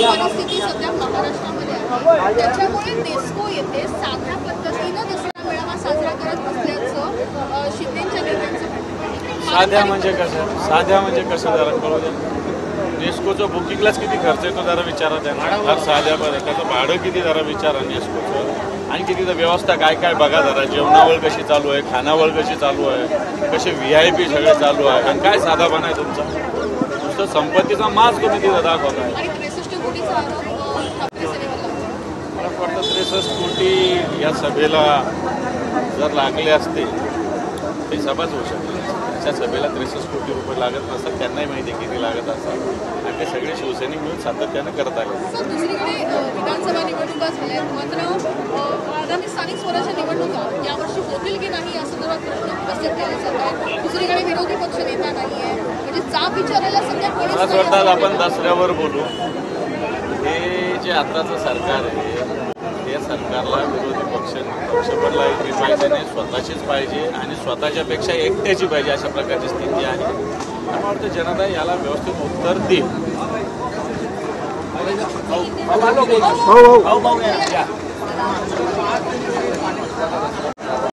परिस्थिती सध्या महाराष्ट्रामध्ये आहे, त्याच्यामुळे नेस्को येथे साध्या पद्धतीनं दसरा मेळावा साजरा करत असल्याचं शिंदेच्या नेत्यांचं म्हणणं. साध्या म्हणजे कसं जरा कळू द्या. नेस्कोचं बुकिंगलाच किती खर्च येतो जरा विचारा त्यांना. फार साध्या त्याचं भाडं किती जरा विचारा नेस्कोचं. आणि किती व्यवस्था काय काय बघा जरा. जेवणावळ कशी चालू आहे, खानावळ कशी चालू आहे, कसे VIP सगळे चालू आहे. आणि काय साधापणा आहे तुमचा. नुसतं संपत्तीचा माज तुम्ही तिथं दाखवताय. आणि 63 कोटीचा आरोप ठाकरे सेनेवर लागतो. मला वाटतं 63 कोटी या सभेला जर लागले असते ते सभाच होऊ शकते. त्या सभेला 63 कोटी रुपये लागत नसतात. त्यांनाही माहिती आहे किती लागत असतात. आणि ते सगळे शिवसैनिक मिळून सातत्यानं करत आले. दुसरीकडे विधानसभा निवडणुका झाल्या, मात्र आगामी स्थानिक स्वराज्य निवडणुका यावर्षी होतील की नाही या संदर्भात प्रश्न उपस्थित केले जात आहेत. दुसरीकडे विरोधी पक्ष नेता नाही आहे, म्हणजे जाब विचारायला सध्या कोणीच मला नाही. वाटतं आपण दसऱ्यावर बोलू. हे जे आताचं सरकार आहे या सरकारला विरोधी पक्ष बदलायची पाहिजे नाही, स्वतःचीच पाहिजे आणि स्वतःच्यापेक्षा एकट्याची पाहिजे अशा प्रकारची स्थिती आहे. मला वाटतं जनता याला व्यवस्थित उत्तर देईल.